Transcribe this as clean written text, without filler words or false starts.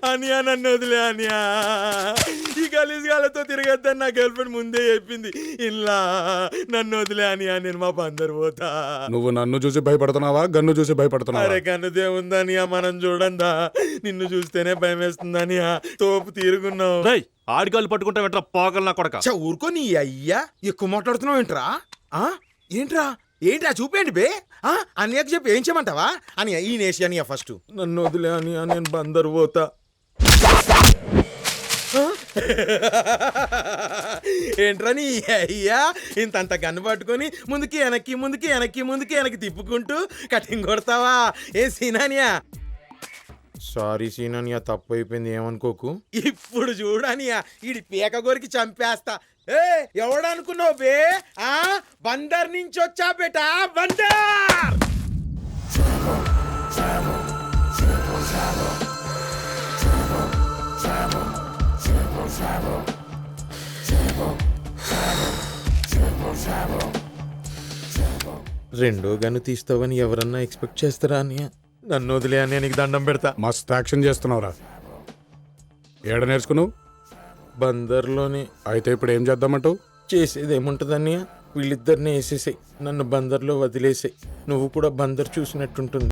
అనియా నన్ను వదిలే అనియా. ఈ గలీజ్గాలతో తిరగద్దని నా గర్ల్ ఫ్రెండ్ ముందే చెప్పింది. ఇలా నన్ను వదిలే అనియా, నేను మా బందరు పోతా. నువ్వు నన్ను చూసి భయపడుతున్నావా, గన్ను చూసి భయపడుతున్నావా? అరే కన్నుదే ఉందనియా, మనం చూడందా. నిన్ను చూస్తేనే భయం వేస్తుందనియా. తోపు తీరుగున్నావు. ఆడికాళ్ళు పట్టుకుంటా వెంట్రా పోకలు నా కొడక. ఊరుకో నీ అయ్యా, ఎక్కువ మాట్లాడుతున్నావు ఏంట్రా? ఏంట్రా ఏంట్రా చూపేయండి బే. అన్నయ్యకు చెప్పి ఏం చేయమంటావా అని ఈ నేసి అనియా ఫస్ట్. నన్ను వదిలే అనియా, నేను బందరు పోతా. ఏంట్రా నీ అయ్యా ఇంతంత గన్ను పట్టుకొని ముందుకి వెనక్కి ముందుకి వెనక్కి ముందుకి వెనక్కి తిప్పుకుంటూ కటింగ్ కొడతావా? ఏ సీనానియా? సారీ సీనానియా, తప్పు అయిపోయింది, ఏమనుకోకు. ఇప్పుడు చూడనియా ఈడి పీక గోరికి చంపేస్తా. ఏ ఎవడనుకున్నావు బే? బందర్ నుంచి వచ్చా బేటా, బందర్. రెండో గన్ను తీస్తావని ఎవరన్నా ఎక్స్పెక్ట్ చేస్తారా అనియా? నన్ను వదిలే అని నీకు దండం పెడతా. మస్త్ యాక్షన్ చేస్తున్నావురా. ఏడ నేర్చుకున్నావు? బందర్లోనే. అయితే ఇప్పుడు ఏం చేద్దామంటావు? చేసేది ఏముంటుందన్నయ్య, వీళ్ళిద్దరిని వేసేసాయి, నన్ను బందర్లో వదిలేసాయి. నువ్వు కూడా బందర్ చూసినట్టుంటుంది.